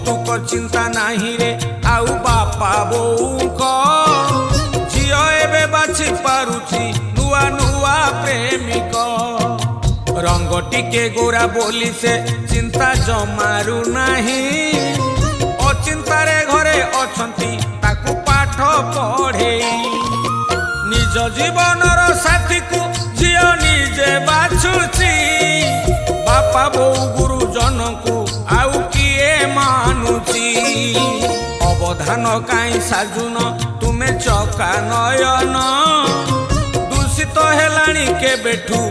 कौतुक चिंता नाही रे आउ बापा बोऊक झियो एबे बाछि पारुछि नुआ नुआ प्रेमिक रंग टिके गोरा बोली से चिंता जमारू नाही अचिंतारे घरे अछंती ताकू पाठ पढ़ेई निज जीवनर साथी को झियो निजे बाछुची बापा बोऊ गुरुजन को आउ किए मानुची अवधान काई साजुन तुमे चका नयन दूषित हेलाणी के बेठू